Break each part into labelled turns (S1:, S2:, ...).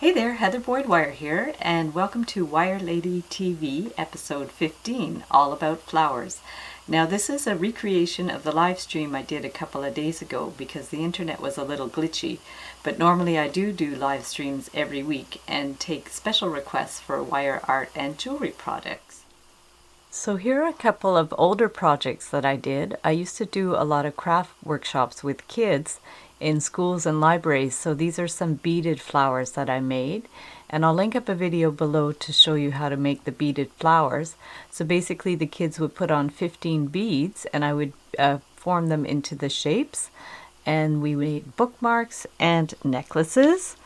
S1: Hey there, Heather Boyd Wire here, and welcome to Wire Lady TV episode 15, all about flowers. Now this is a recreation of the live stream I did a couple of days ago because the internet was a little glitchy, but normally I do live streams every week and take special requests for wire art and jewelry products. So here are a couple of older projects that I did. I used to do a lot of craft workshops with kids in schools and libraries, so these are some beaded flowers that I made, and I'll link up a video below to show you how to make the beaded flowers. So basically the kids would put on 15 beads and I would form them into the shapes, and we made bookmarks and necklaces.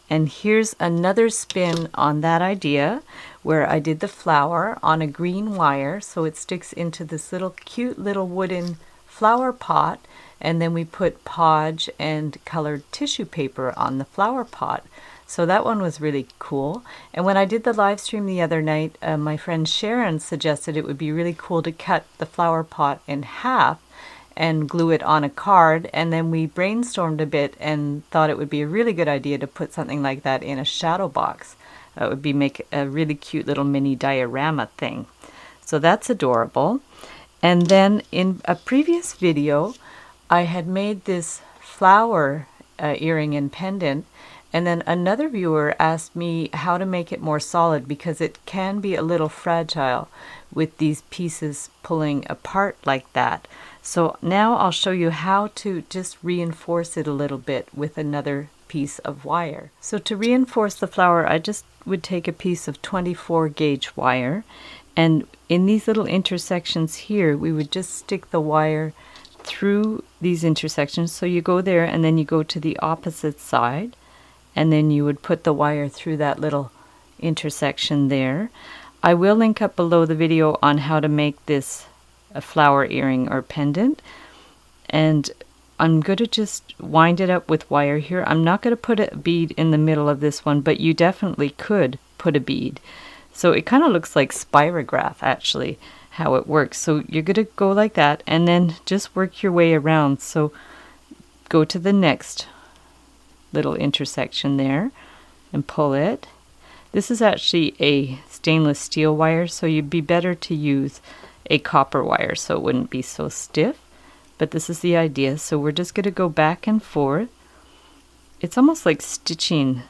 S1: And here's another spin on that idea where I did the flower on a green wire so it sticks into this little cute little wooden flower pot, and then we put podge and colored tissue paper on the flower pot. So that one was really cool. And when I did the live stream the other night, my friend Sharon suggested it would be really cool to cut the flower pot in half and glue it on a card, and then we brainstormed a bit and thought it would be a really good idea to put something like that in a shadow box. It would be make a really cute little mini diorama thing. So that's adorable. And then in a previous video I had made this flower earring and pendant, and then another viewer asked me how to make it more solid because it can be a little fragile with these pieces pulling apart like that. So now I'll show you how to just reinforce it a little bit with another piece of wire. So to reinforce the flower, I just would take a piece of 24 gauge wire, and in these little intersections here we would just stick the wire through these intersections. So you go there and then you go to the opposite side, and then you would put the wire through that little intersection there. I will link up below the video on how to make this a flower earring or pendant, and I'm going to just wind it up with wire here. I'm not going to put a bead in the middle of this one, but you definitely could put a bead. So it kind of looks like spirograph actually, how it works. So you're going to go like that and then just work your way around. So go to the next little intersection there and pull it. This is actually a stainless steel wire, so you'd be better to use a copper wire so it wouldn't be so stiff. But this is the idea. So we're just going to go back and forth. It's almost like stitching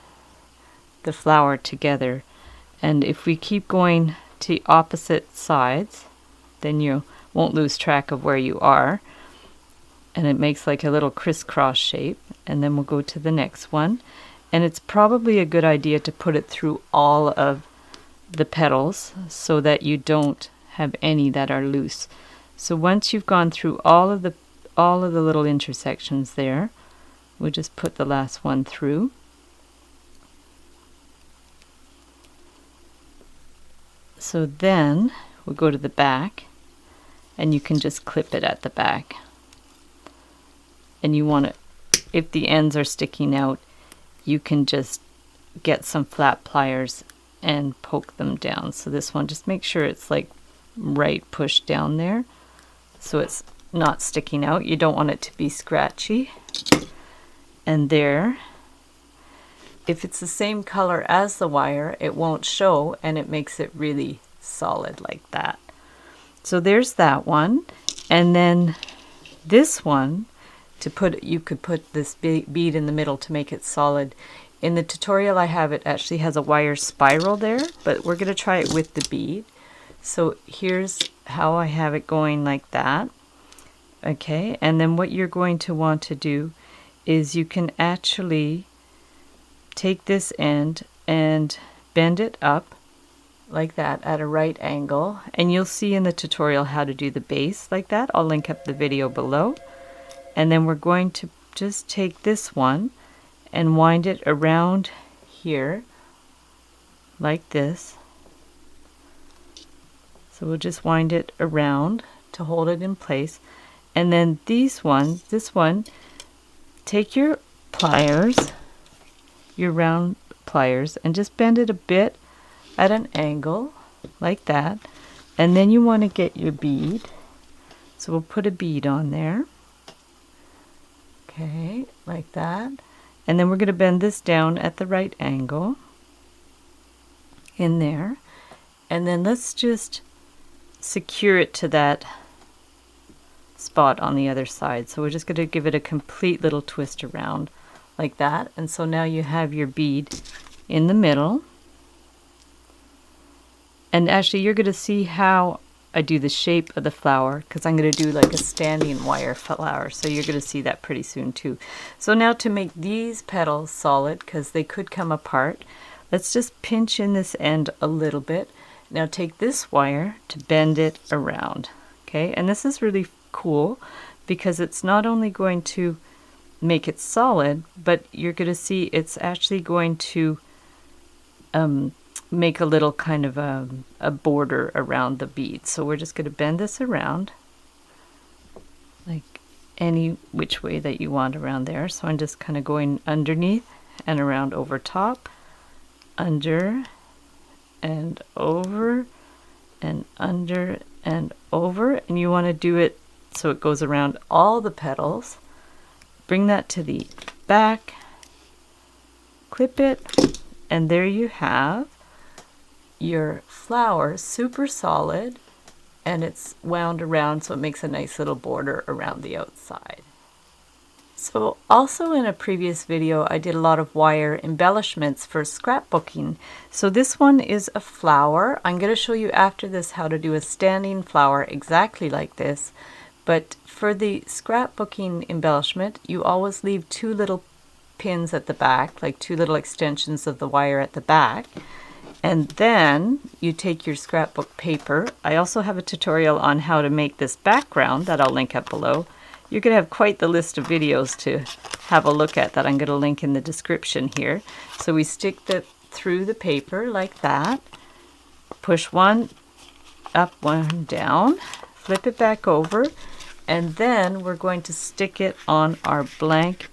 S1: the flower together. And if we keep going to opposite sides, then you won't lose track of where you are. And it makes like a little crisscross shape. And then we'll go to the next one. And it's probably a good idea to put it through all of the petals so that you don't have any that are loose. So once you've gone through all of the little intersections there, we'll just put the last one through. So then we'll go to the back, and you can just clip it at the back. And you want to, if the ends are sticking out, you can just get some flat pliers and poke them down. So this one, just make sure it's like right pushed down there so it's not sticking out. You don't want it to be scratchy. And there, if it's the same color as the wire, it won't show and it makes it really solid like that. So there's that one. And then this one, you could put this bead in the middle to make it solid. In the tutorial I have, it actually has a wire spiral there, but we're going to try it with the bead. So here's how I have it going like that. Okay, and then what you're going to want to do is you can actually take this end and bend it up like that at a right angle, and you'll see in the tutorial how to do the base like that. I'll link up the video below. And then we're going to just take this one and wind it around here like this. So we'll just wind it around to hold it in place. And then this one, take your pliers, your round pliers, and just bend it a bit at an angle like that. And then you want to get your bead. So we'll put a bead on there. Okay, like that. And then we're going to bend this down at the right angle in there. And then let's just secure it to that spot on the other side. So we're just going to give it a complete little twist around like that. And so now you have your bead in the middle. And actually you're going to see how I do the shape of the flower, because I'm going to do like a standing wire flower. So you're going to see that pretty soon too. So now to make these petals solid, because they could come apart, let's just pinch in this end a little bit. Now take this wire to bend it around. Okay, and this is really cool because it's not only going to make it solid, but you're going to see it's actually going to make a little kind of a border around the bead. So we're just going to bend this around like any which way that you want around there. So I'm just kind of going underneath and around over top, under and over and under and over, and you want to do it so it goes around all the petals. Bring that to the back, clip it, and there you have your flower, super solid, and it's wound around so it makes a nice little border around the outside. So also in a previous video I did a lot of wire embellishments for scrapbooking. So this one is a flower. I'm going to show you after this how to do a standing flower exactly like this. But for the scrapbooking embellishment, you always leave 2 little pins at the back, like 2 little extensions of the wire at the back. And then you take your scrapbook paper. I also have a tutorial on how to make this background that I'll link up below. You're going to have quite the list of videos to have a look at that I'm going to link in the description here. So we stick that through the paper like that. Push one up, one down. Flip it back over. And then we're going to stick it on our blank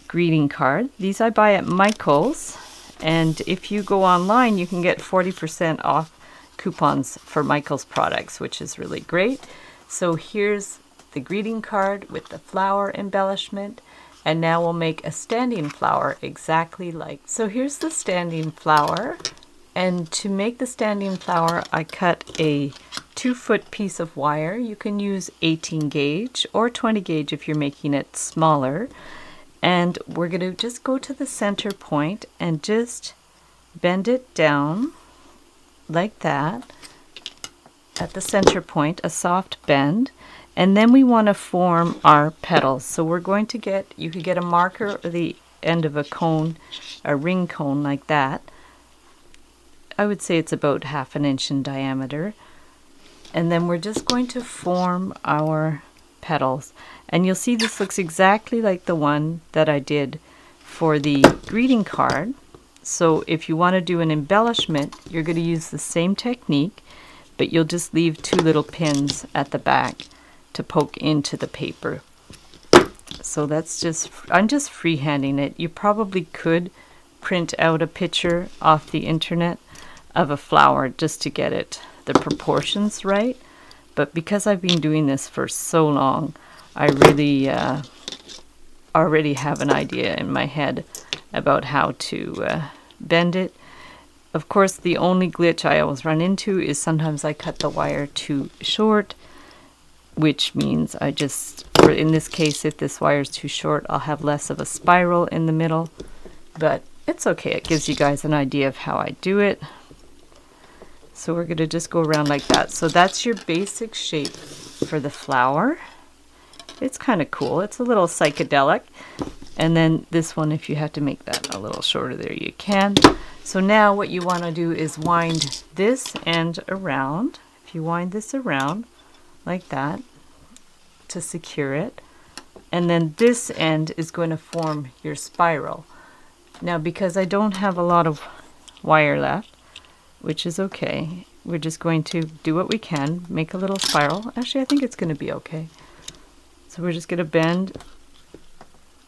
S1: greeting card. These I buy at Michael's. And if you go online, you can get 40% off coupons for Michael's products, which is really great. So here's the greeting card with the flower embellishment. And now we'll make a standing flower exactly like. So here's the standing flower. And to make the standing flower, I cut a 2-foot piece of wire. You can use 18 gauge or 20 gauge if you're making it smaller. And we're going to just go to the center point and just bend it down like that at the center point, a soft bend. And then we want to form our petals. So we're going to get, you could get a marker or the end of a cone, a ring cone like that. I would say it's about 1/2 inch in diameter. And then we're just going to form our petals. And you'll see this looks exactly like the one that I did for the greeting card. So if you want to do an embellishment, you're going to use the same technique, but you'll just leave 2 little pins at the back to poke into the paper. So that's just, I'm just freehanding it. You probably could print out a picture off the internet of a flower just to get it, the proportions right. But because I've been doing this for so long, I really already have an idea in my head about how to bend it. Of course, the only glitch I always run into is sometimes I cut the wire too short, which means I just, or in this case, if this wire is too short, I'll have less of a spiral in the middle. But it's okay, it gives you guys an idea of how I do it. So we're going to just go around like that. So that's your basic shape for the flower. It's kind of cool. It's a little psychedelic. And then this one, if you have to make that a little shorter there, you can. So now what you want to do is wind this end around. If you wind this around like that to secure it. And then this end is going to form your spiral. Now because I don't have a lot of wire left, which is okay, we're just going to do what we can, make a little spiral. Actually, I think it's going to be okay. So we're just going to bend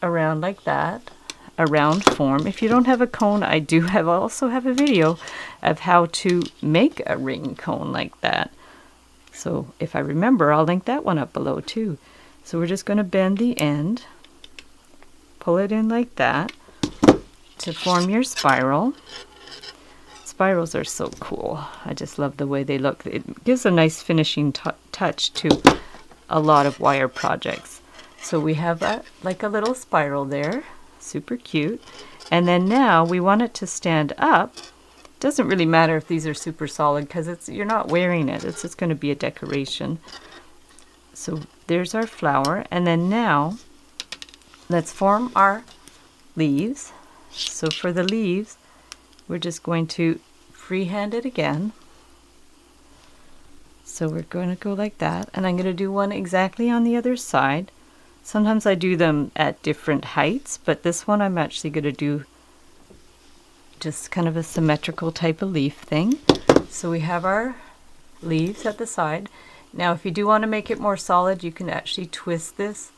S1: around like that, a round form. If you don't have a cone, I do also have a video of how to make a ring cone like that. So if I remember, I'll link that one up below too. So we're just going to bend the end, pull it in like that. to form your spiral. Spirals are so cool. I just love the way they look. It gives a nice finishing touch to a lot of wire projects. So we have like a little spiral there, super cute. And then now we want it to stand up. Doesn't really matter if these are super solid because you're not wearing it. It's just going to be a decoration. So there's our flower, and then now let's form our leaves. So for the leaves, we're just going to freehand it again. So we're going to go like that, and I'm going to do one exactly on the other side. Sometimes I do them at different heights, but this one I'm actually going to do just kind of a symmetrical type of leaf thing. So we have our leaves at the side. Now if you do want to make it more solid, you can actually twist this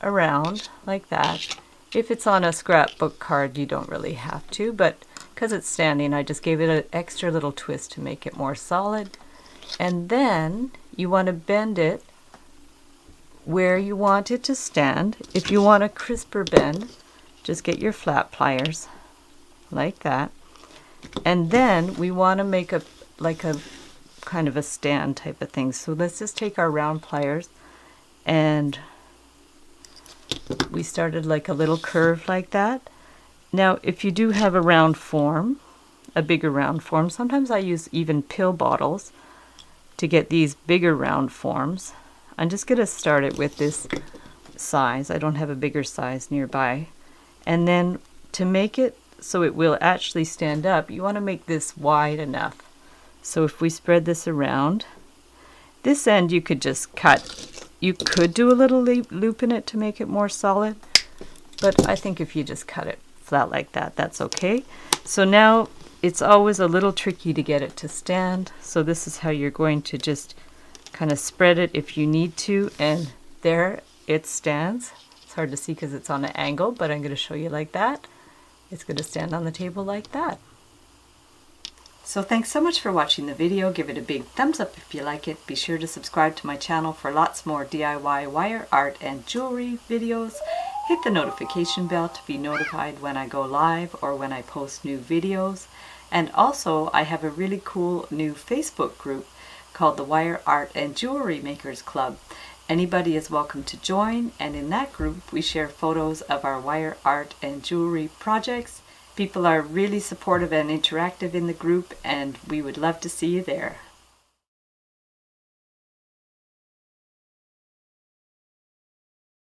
S1: around like that. If it's on a scrapbook card, you don't really have to, but because it's standing, I just gave it an extra little twist to make it more solid. And then you want to bend it where you want it to stand. If you want a crisper bend, just get your flat pliers like that. And then we want to make a kind of a stand type of thing. So let's just take our round pliers, and we started like a little curve like that. Now if you do have a round form, a bigger round form, sometimes I use even pill bottles to get these bigger round forms. I'm just going to start it with this size. I don't have a bigger size nearby. And then to make it so it will actually stand up, you want to make this wide enough. So if we spread this around, this end you could just cut. You could do a little loop in it to make it more solid, but I think if you just cut it flat like that, that's okay. So now it's always a little tricky to get it to stand. So this is how you're going to just kind of spread it if you need to, and there it stands. It's hard to see because it's on an angle, but I'm going to show you like that. It's going to stand on the table like that. So thanks so much for watching the video. Give it a big thumbs up if you like it. Be sure to subscribe to my channel for lots more DIY wire art and jewelry videos. Hit the notification bell to be notified when I go live or when I post new videos. And also I have a really cool new Facebook group called the Wire Art and Jewelry Makers Club. Anybody is welcome to join, and in that group we share photos of our wire art and jewelry projects. People are really supportive and interactive in the group, and we would love to see you there.